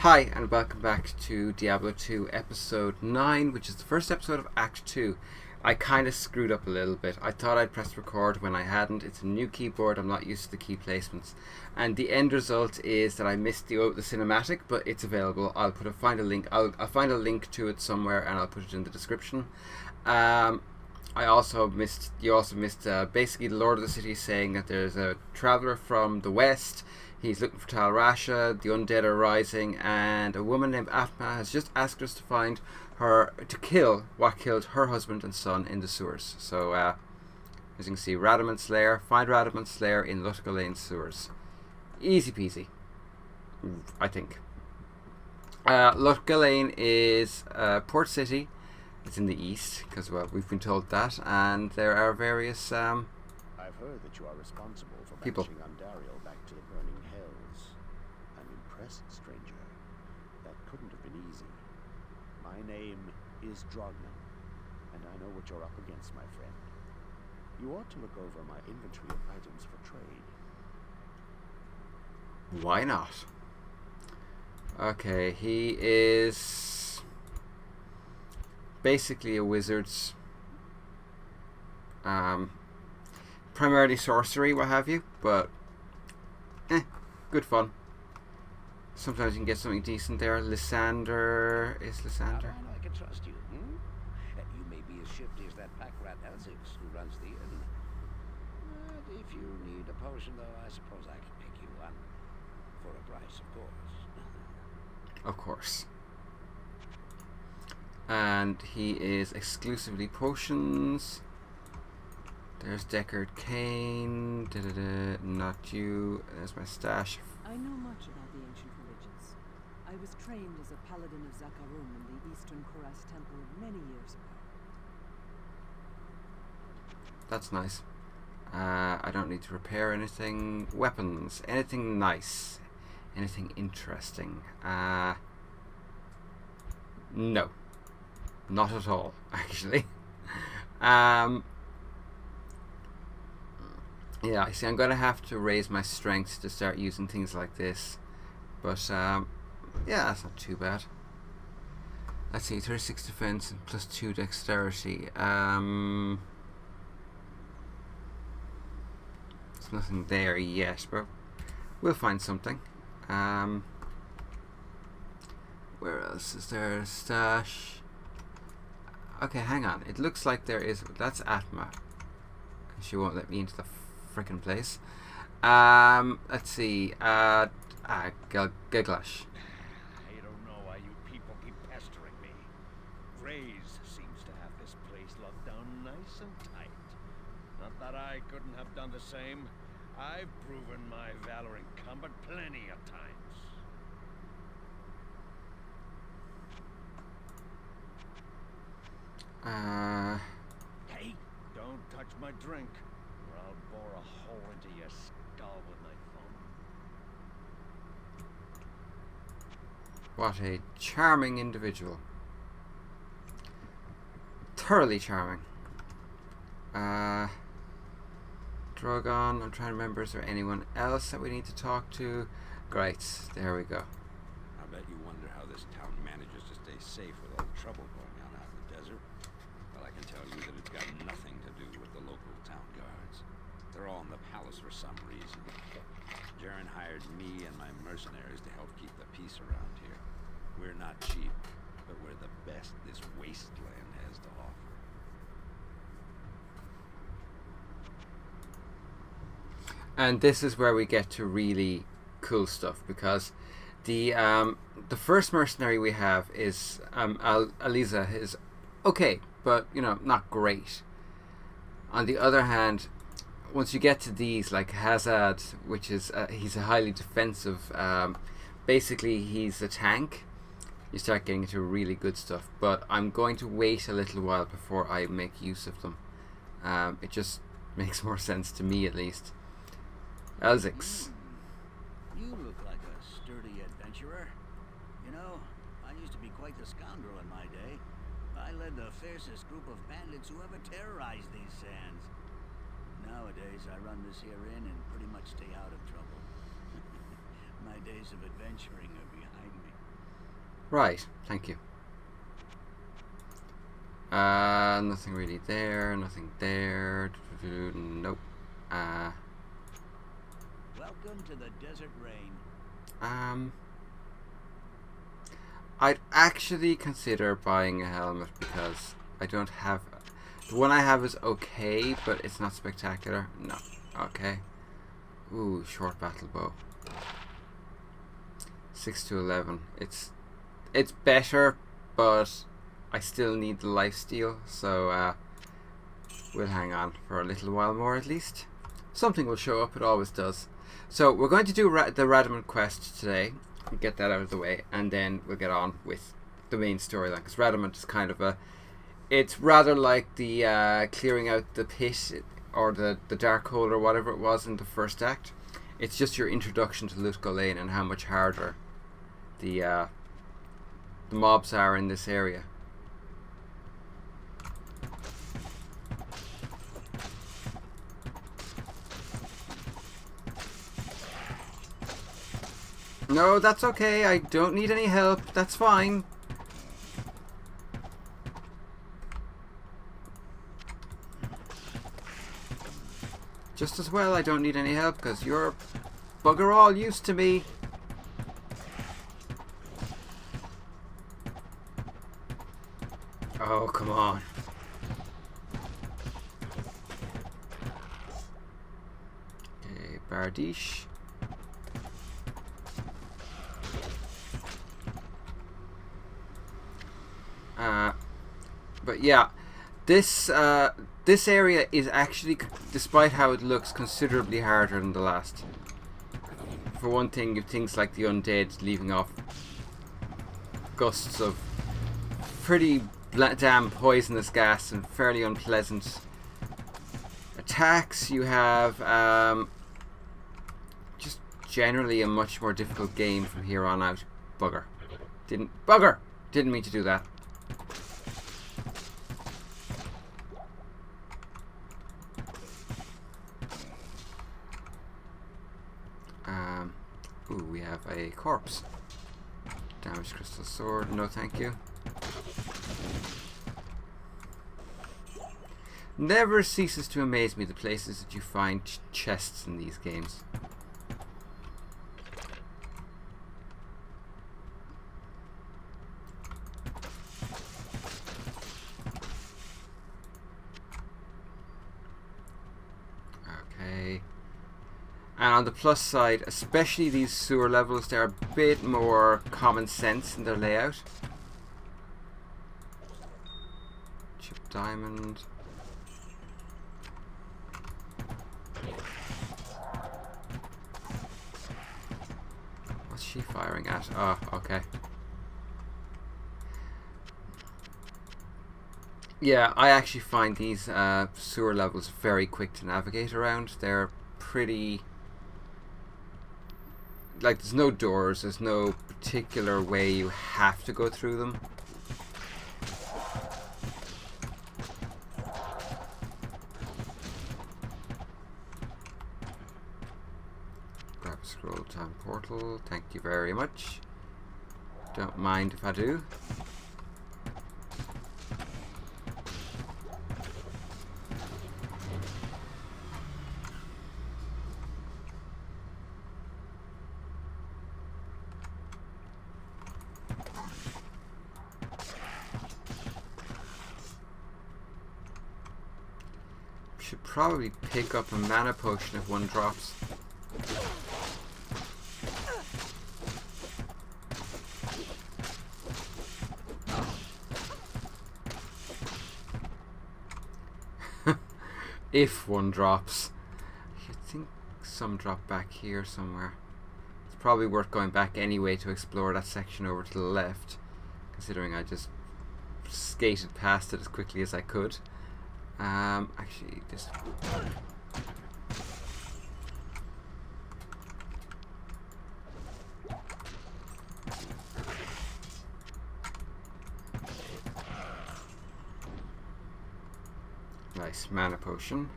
Hi, and welcome back to Diablo 2 Episode 9, which is the first episode of Act 2. I kind of screwed up a little bit. I thought I'd pressed record when I hadn't. It's a new keyboard, I'm not used to the key placements. And the end result is that I missed the cinematic, but it's available. I'll find a link. I'll find a link to it somewhere and I'll put it in the description. You also missed basically the Lord of the City saying that there's a traveller from the west. He's looking for Tal Rasha, the undead are rising, and a woman named Atma has just asked us to kill what killed her husband and son in the sewers. So, as you can see, Radament's lair. Find Radament's lair in Lutga Lane sewers. Easy peasy, I think. Lutga Lane is Port City. It's in the east, because, well, we've been told that, and there are various I've heard that you are responsible for people. banishing Andariel back to the burning hells. I'm impressed, stranger. That couldn't have been easy. My name is Drogman, and I know what you're up against, my friend. You ought to look over my inventory of items for trade. Why not? Okay, he is basically a wizard's primarily sorcery, what have you, but good fun. Sometimes you can get something decent there. Lysander is Lysander. I can trust you. You may be as shifty as that pack rat Elzix who runs the inn. But if you need a potion, though, I suppose I can make you one. For a price, of course. Of course. And he is exclusively potions. There's Deckard Kane. Not you. There's my stash. I know much about the ancient religions. I was trained as a paladin of Zakarum in the Eastern Koras Temple many years ago. That's nice. I don't need to repair anything. Weapons. Anything nice. Anything interesting. No. Not at all, actually. Yeah, I see. I'm going to have to raise my strength to start using things like this. But, yeah, that's not too bad. Let's see, 36 defense and plus 2 dexterity. There's nothing there yet, but we'll find something. Where else is there a stash? Okay, hang on. It looks like there is... That's Atma. She won't let me into the frickin' place. Let's see. Giglash. I don't know why you people keep pestering me. Raze seems to have this place locked down nice and tight. Not that I couldn't have done the same. I've proven my valor in combat plenty of times. Hey, don't touch my drink, or I'll bore a hole into your skull with my thumb. What a charming individual. Thoroughly charming. Drogon, I'm trying to remember, is there anyone else that we need to talk to? Great, there we go. I bet you wonder how this town manages to stay safe with all the trouble going on out in the desert. Well, I can tell you that it's got nothing to do with the local town guards. They're all in the palace for some reason. Jaren hired me and my mercenaries to help keep the peace around here. We're not cheap, but we're the best this wasteland has to offer. And this is where we get to really cool stuff, because the first mercenary we have is Aliza is okay, but you know, not great. On the other hand, once you get to these like Hazard, which is he's a highly defensive, basically he's a tank, you start getting into really good stuff. But I'm going to wait a little while before I make use of them. It just makes more sense to me, at least. Elzix. You look like a sturdy adventurer. You know, I used to be quite the scoundrel in my day. I led the fiercest group of bandits who ever terrorized these sands. Nowadays, I run this here inn and pretty much stay out of trouble. My days of adventuring are behind me. Right, thank you. Nothing really there, nothing there. Nope. Welcome to the desert rain. I'd actually consider buying a helmet because I don't have... The one I have is okay, but it's not spectacular. No. Okay. Ooh, short battle bow. 6 to 11. It's better, but I still need the lifesteal, so we'll hang on for a little while more at least. Something will show up, it always does. So we're going to do the Radament quest today, get that out of the way, and then we'll get on with the main storyline, because Radament is kind of a... It's rather like the clearing out the pit, or the dark hole, or whatever it was in the first act. It's just your introduction to Lutko Lane and how much harder the mobs are in this area. No, that's okay. I don't need any help. That's fine. Just as well I don't need any help, because you're bugger all used to me. Oh, come on. Okay, Bardiche. But yeah, this area is actually, despite how it looks, considerably harder than the last. For one thing, you have things like the undead leaving off gusts of pretty damn poisonous gas and fairly unpleasant attacks. You have just generally a much more difficult game from here on out. Bugger. Didn't mean to do that. Ooh, we have a corpse. Damaged crystal sword. No, thank you. Never ceases to amaze me the places that you find chests in these games. Okay. And on the plus side, especially these sewer levels, they're a bit more common sense in their layout. Chip diamond. What's she firing at? Oh, okay. Yeah, I actually find these sewer levels very quick to navigate around. They're pretty... Like, there's no doors, there's no particular way you have to go through them. Grab a scroll time portal, thank you very much. Don't mind if I do. Should probably pick up a mana potion if one drops. If one drops. I think some drop back here somewhere. It's probably worth going back anyway to explore that section over to the left, considering I just skated past it as quickly as I could. Actually, just... Nice, mana potion.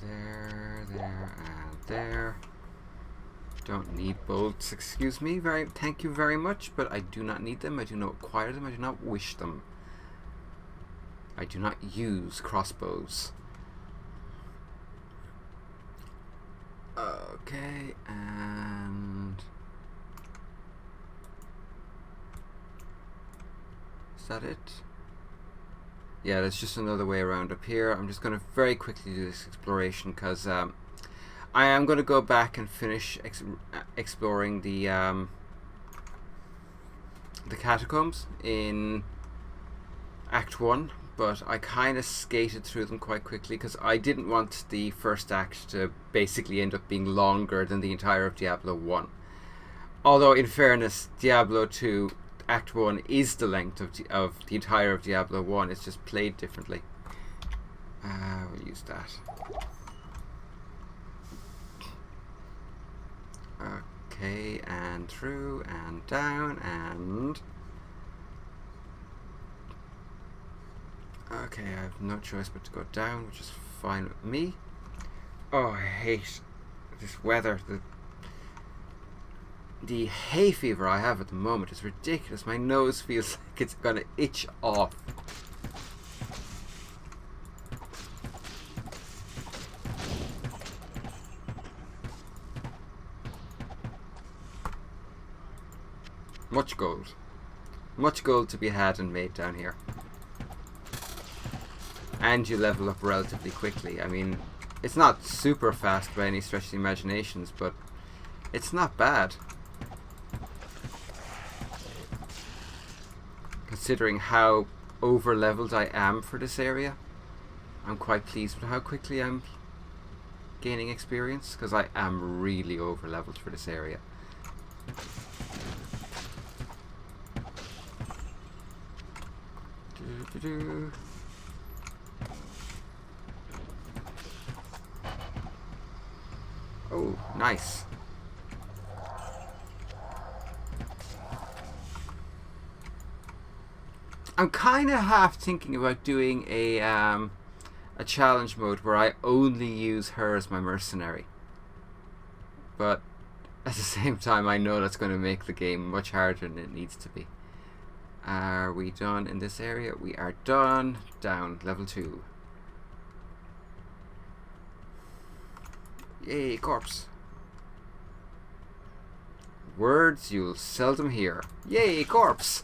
There, and there. Don't need bolts, excuse me. Thank you very much, but I do not need them. I do not acquire them. I do not wish them. I do not use crossbows. Okay, and is that it? Yeah, there's just another way around up here. I'm just going to very quickly do this exploration because I am going to go back and finish exploring the catacombs in Act 1, but I kind of skated through them quite quickly because I didn't want the first act to basically end up being longer than the entire of Diablo 1. Although, in fairness, Diablo 2 Act 1 is the length of the entire of Diablo 1. It's just played differently. We'll use that. Okay, and through and down and... Okay, I have no choice but to go down, which is fine with me. Oh, I hate this weather. The hay fever I have at the moment is ridiculous. My nose feels like it's gonna itch off. Much gold. Much gold to be had and made down here. And you level up relatively quickly. I mean, it's not super fast by any stretch of the imaginations, but it's not bad. Considering how over leveled I am for this area, I'm quite pleased with how quickly I'm gaining experience, because I am really over leveled for this area. Oh, nice. I'm kind of half thinking about doing a challenge mode where I only use her as my mercenary. But at the same time, I know that's going to make the game much harder than it needs to be. Are we done in this area? We are done. Down, level 2. Yay, corpse. Words you'll seldom hear. Yay, corpse.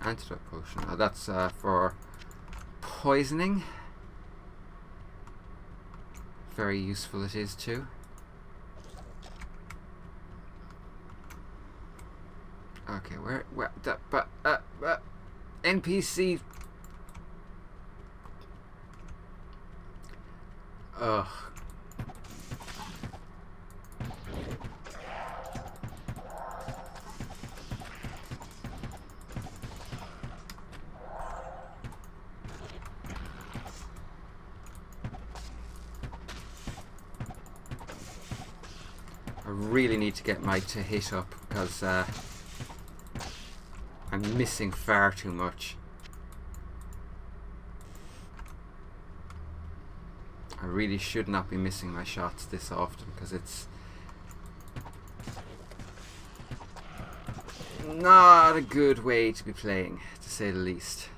Antidote potion. That's for poisoning. Very useful it is too. Okay, where NPC. Ugh. I really need to get my to hit up because I'm missing far too much. I really should not be missing my shots this often because it's not a good way to be playing, to say the least.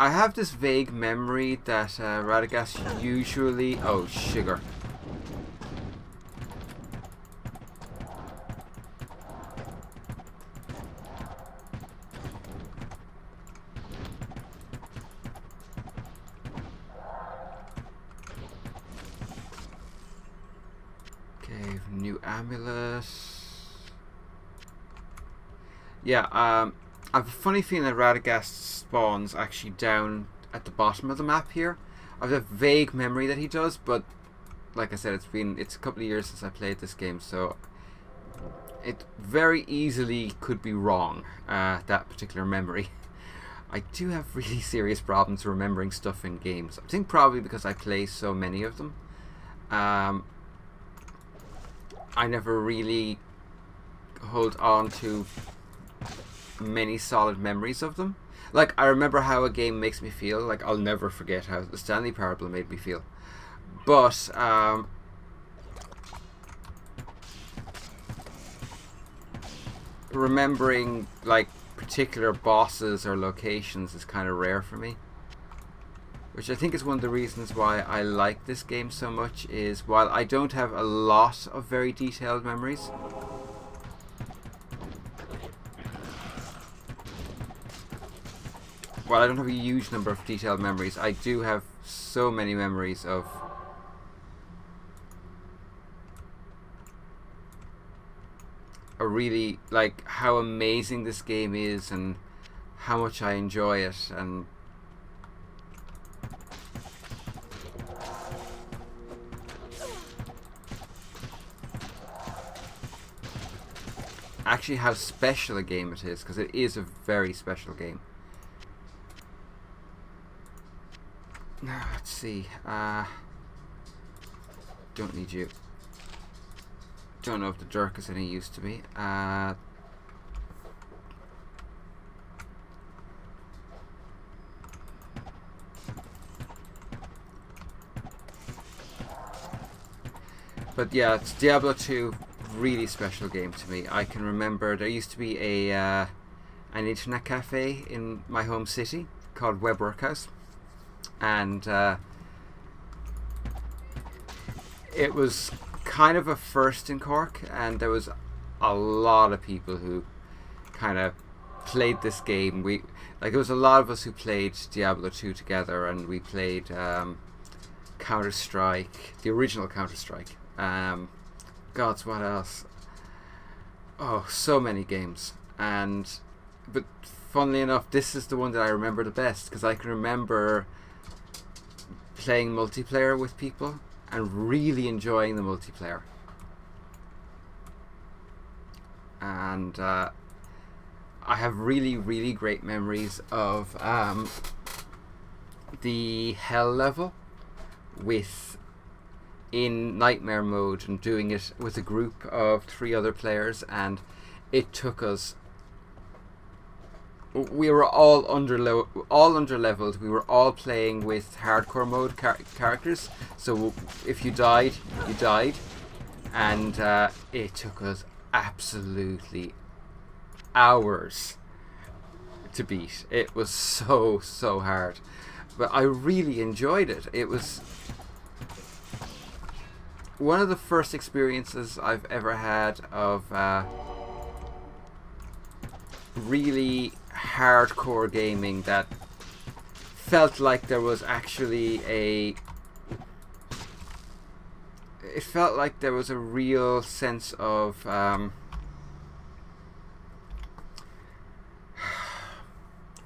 I have this vague memory that Radagast usually... Oh, sugar. Okay, new amulet. Yeah, I have a funny feeling that Radagast spawns actually down at the bottom of the map here. I have a vague memory that he does, but like I said, it's a couple of years since I played this game, so it very easily could be wrong, that particular memory. I do have really serious problems remembering stuff in games. I think probably because I play so many of them. I never really hold on to many solid memories of them. Like, I remember how a game makes me feel. Like, I'll never forget how the Stanley Parable made me feel. But remembering like particular bosses or locations is kind of rare for me, which I think is one of the reasons why I like this game so much. Is while I don't have a lot of very detailed memories, while I don't have a huge number of detailed memories, I do have so many memories of a really, like, how amazing this game is and how much I enjoy it. And actually how special a game it is, because it is a very special game. Now, let's see. Don't need you. Don't know if the jerk is any use to me. But yeah, it's Diablo 2, really special game to me. I can remember there used to be an internet cafe in my home city called Web Workhouse, and it was kind of a first in Cork, and there was a lot of people who kind of played this game. There was a lot of us who played Diablo 2 together, and we played Counter-Strike, the original Counter-Strike. Gods, what else? Oh, so many games. But funnily enough, this is the one that I remember the best, because I can remember playing multiplayer with people and really enjoying the multiplayer. And I have really, really great memories of the hell level in nightmare mode, and doing it with a group of 3 other players, and it took us. We were all underleveled. We were all playing with hardcore mode characters. So if you died, you died, and it took us absolutely hours to beat. It was so hard, but I really enjoyed it. It was one of the first experiences I've ever had of really hardcore gaming that felt like there was actually it felt like there was a real sense of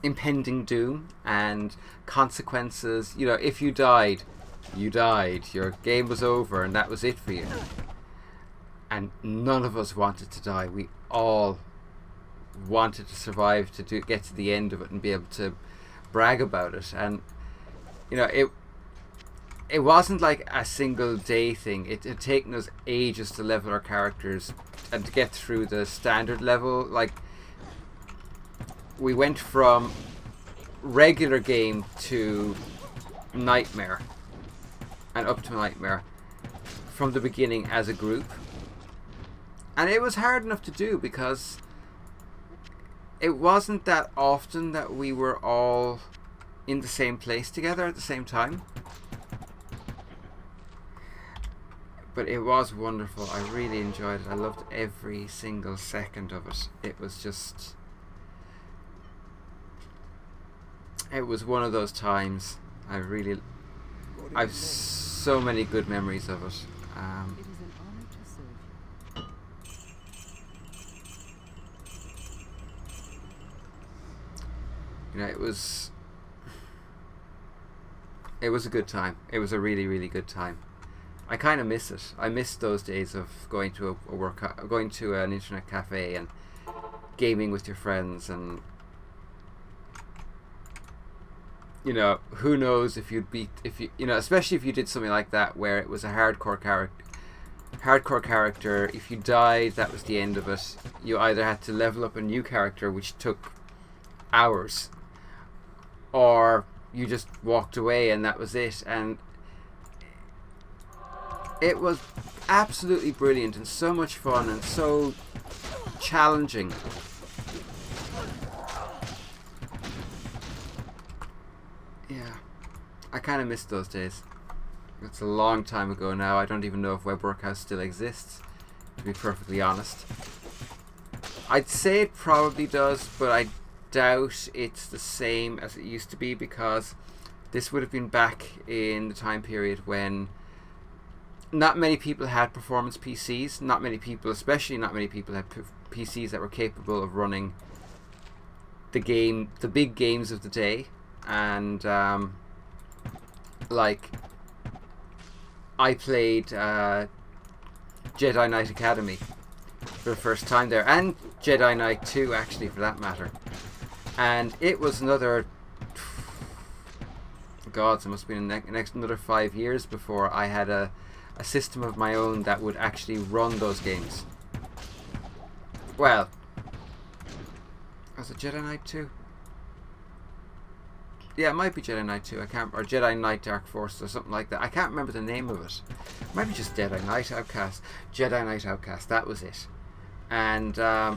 impending doom and consequences. You know, if you died, you died. Your game was over, and that was it for you. And none of us wanted to die. We all wanted to survive to get to the end of it and be able to brag about it. And you know, it wasn't like a single day thing. It had taken us ages to level our characters and to get through the standard level. Like, we went from regular game to nightmare, and up to nightmare from the beginning as a group. And it was hard enough to do, because it wasn't that often that we were all in the same place together at the same time. But it was wonderful. I really enjoyed it. I loved every single second of it. It was just... It was one of those times. I've so many good memories of it. It is an honor to serve you. You know, it was a good time. It was a really, really good time. I kind of miss it. I miss those days of going to going to an internet cafe and gaming with your friends, and you know, who knows if you'd beat, if you know, especially if you did something like that where it was a hardcore character. If you died, that was the end of it. You either had to level up a new character, which took hours, or you just walked away and that was it. And it was absolutely brilliant and so much fun and so challenging. Yeah, I kind of miss those days. It's a long time ago now. I don't even know if Web Workhouse still exists, to be perfectly honest. I'd say it probably does, but I doubt it's the same as it used to be, because this would have been back in the time period when not many people had performance PCs. Not many people, especially not many people, had PCs that were capable of running the big games of the day. And like, I played Jedi Knight Academy for the first time there, and Jedi Knight 2 actually, for that matter. And it was another, God, it must have been another 5 years before I had a system of my own that would actually run those games. Well, was it Jedi Knight 2? Yeah, it might be Jedi Knight 2. I can't, or Jedi Knight Dark Forces or something like that. I can't remember the name of it. It might be just Jedi Knight Outcast. Jedi Knight Outcast. That was it. And I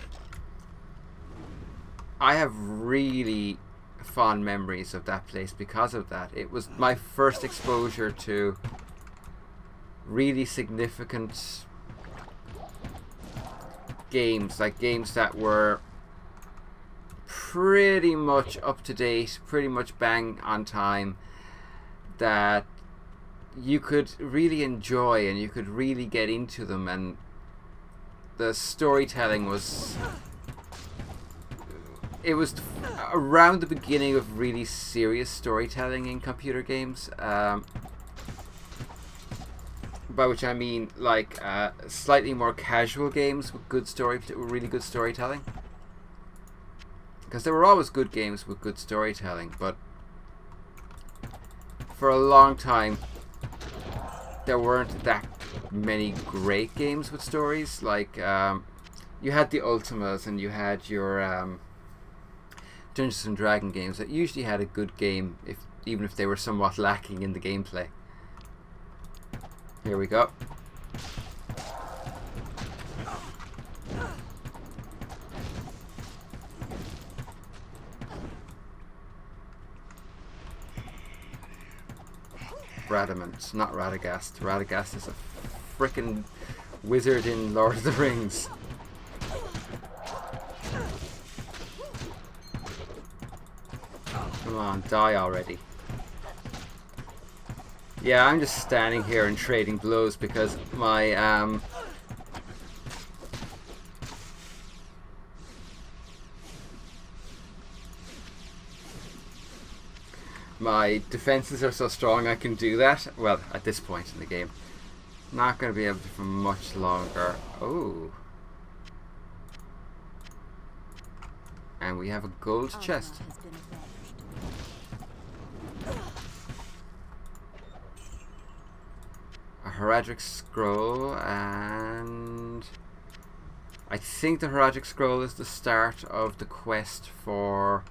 have really fond memories of that place because of that. It was my first exposure to really significant games, like games that were pretty much up to date, pretty much bang on time, that you could really enjoy and you could really get into them, and the storytelling was, it was around the beginning of really serious storytelling in computer games, by which I mean like slightly more casual games with really good storytelling. Because there were always good games with good storytelling, but for a long time there weren't that many great games with stories. Like you had the Ultimas and you had your Dungeons and Dragons games that usually had a good game, even if they were somewhat lacking in the gameplay. Here we go. Radament, not Radagast. Radagast is a frickin' wizard in Lord of the Rings. Come on, die already. Yeah, I'm just standing here and trading blows because my my defenses are so strong I can do that. Well, at this point in the game. Not going to be able to for much longer. Oh. And we have a gold chest. A heraldic scroll, and I think the heraldic scroll is the start of the quest for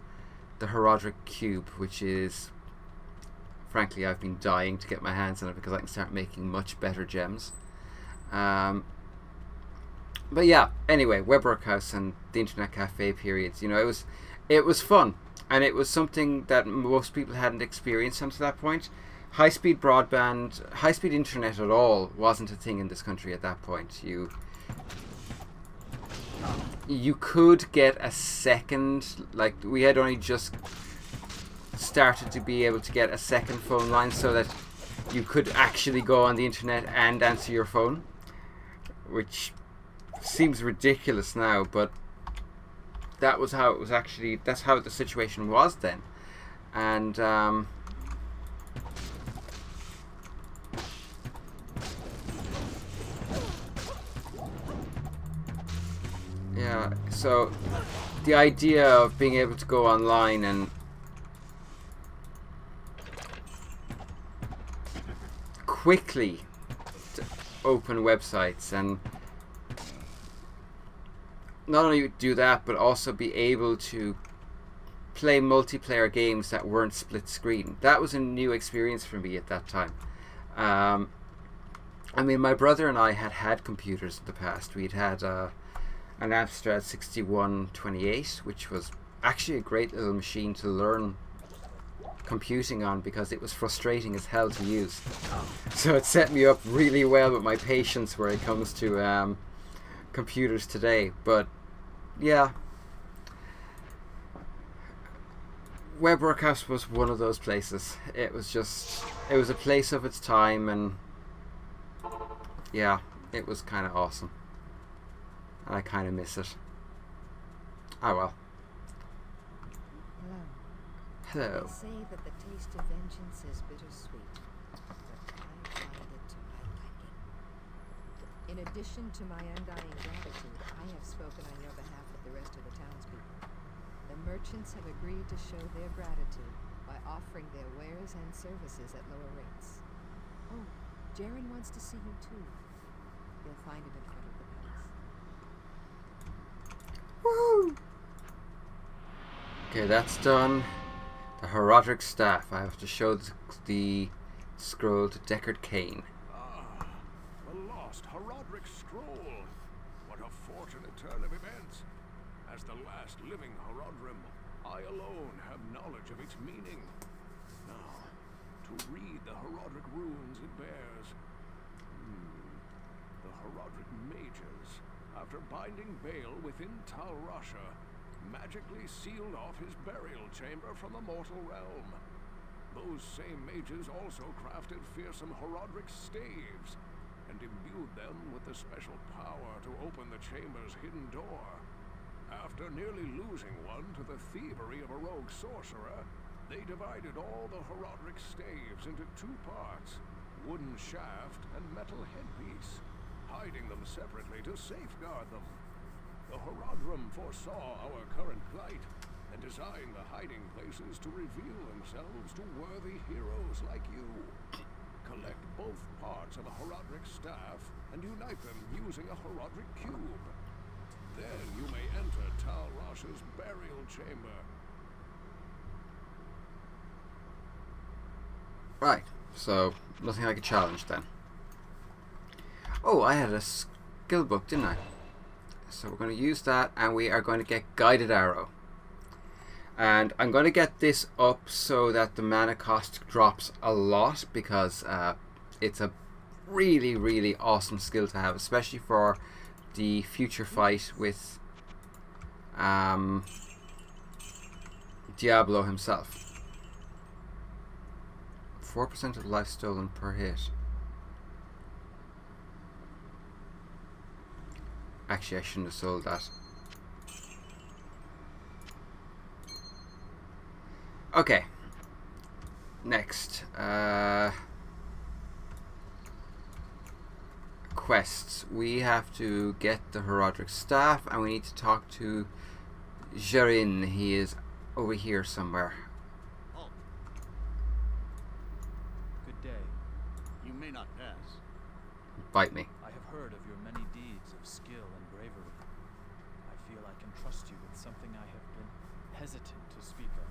the heraldic cube, which is, frankly, I've been dying to get my hands on it because I can start making much better gems. But yeah, anyway, Web Workhouse and the internet cafe periods, you know, it was fun, and it was something that most people hadn't experienced until that point. High-speed broadband, high-speed internet at all wasn't a thing in this country at that point. You could get a second, like we had only just started to be able to get a second phone line so that you could actually go on the internet and answer your phone, which seems ridiculous now, but that was how it was actually, that's how the situation was then. And So the idea of being able to go online and quickly open websites, and not only do that but also be able to play multiplayer games that weren't split screen, that was a new experience for me at that time. I mean, my brother and I had computers in the past. We'd had an Amstrad 6128, which was actually a great little machine to learn computing on because it was frustrating as hell to use. So it set me up really well with my patience where it comes to computers today. But yeah, Web Workhouse was one of those places. It was a place of its time, and yeah, it was kind of awesome. And I kind of miss it. Oh well. Hello. They say that the taste of vengeance is bittersweet, but I find it to my liking. In addition to my undying gratitude, I have spoken on your behalf with the rest of the townspeople. The merchants have agreed to show their gratitude by offering their wares and services at lower rates. Oh, Jaren wants to see you too. You'll find him in front of the palace. Woo! Okay, that's done. The Herodric Staff. I have to show the scroll to Deckard Cain. Ah, the lost Herodric Scroll. What a fortunate turn of events. As the last living Herodrim, I alone have knowledge of its meaning. Now, to read the Herodric runes it bears. The Herodric mages, after binding Bale within Tal Rasha, magically sealed off his burial chamber from the mortal realm. Those same mages also crafted fearsome Herodric staves, and imbued them with the special power to open the chamber's hidden door. After nearly losing one to the thievery of a rogue sorcerer, they divided all the Herodric staves into two parts, wooden shaft and metal headpiece, hiding them separately to safeguard them. The Herodrim foresaw our current plight, and designed the hiding places to reveal themselves to worthy heroes like you. Collect both parts of a Herodric staff, and unite them using a Herodric cube. Then you may enter Tal Rasha's burial chamber. Right, so nothing like a challenge then. Oh, I had a skill book, didn't I? So we're going to use that, and we are going to get Guided Arrow. And I'm going to get this up so that the mana cost drops a lot, because it's a really, really awesome skill to have, especially for the future fight with Diablo himself. 4% of life stolen per hit. Actually, I shouldn't have sold that. Okay. Next. Quests. We have to get the Herodric Staff, and we need to talk to Jarin. He is over here somewhere. Halt. Good day. You may not pass. Bite me. I have heard of your many deeds of skill and bravery. I feel I can trust you with something I have been hesitant to speak of.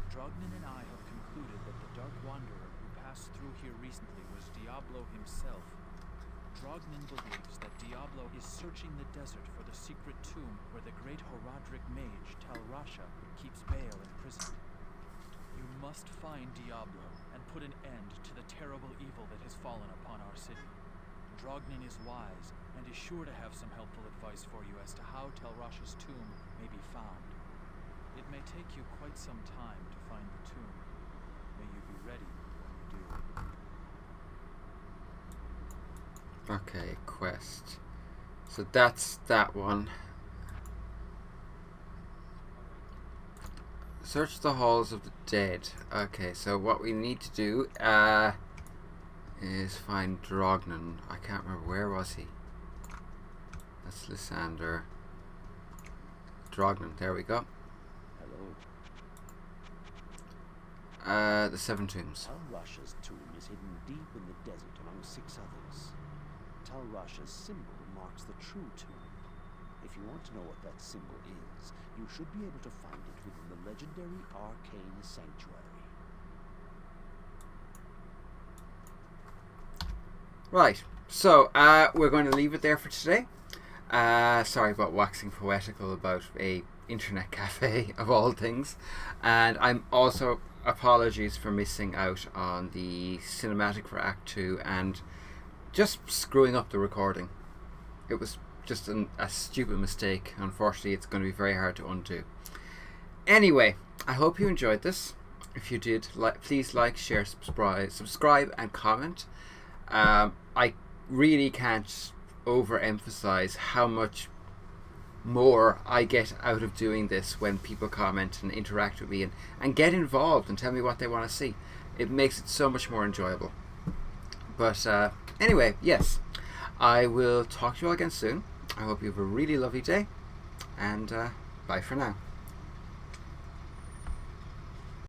Drognin and I have concluded that the Dark Wanderer who passed through here recently was Diablo himself. Drognin believes that Diablo is searching the desert for the secret tomb where the great Herodric mage Tal Rasha keeps Bale imprisoned. You must find Diablo and put an end to the terrible evil that has fallen upon our city. Drognin is wise and is sure to have some helpful advice for you as to how Tal Rasha's tomb may be found. It may take you quite some time to find the tomb. May you be ready when you do. Okay, quest. So that's that one. Search the halls of the dead. Okay, so what we need to do is find Drognin. I can't remember, where was he? That's Lysander. Drognan. There we go. Hello. The Seven Tombs. Talrasha's tomb is hidden deep in the desert among 6 others. Talrasha's symbol marks the true tomb. If you want to know what that symbol is, you should be able to find it within the legendary Arcane Sanctuary. Right, so we're going to leave it there for today. Sorry about waxing poetical about a internet cafe of all things, and I'm also apologies for missing out on the cinematic for Act 2 and just screwing up the recording. It was just a stupid mistake. Unfortunately, it's going to be very hard to undo. Anyway, I hope you enjoyed this. If you did, please like, share, subscribe and comment. I really can't overemphasize how much more I get out of doing this when people comment and interact with me and get involved and tell me what they want to see. It makes it so much more enjoyable. But anyway, yes, I will talk to you all again soon. I hope you have a really lovely day, and bye for now.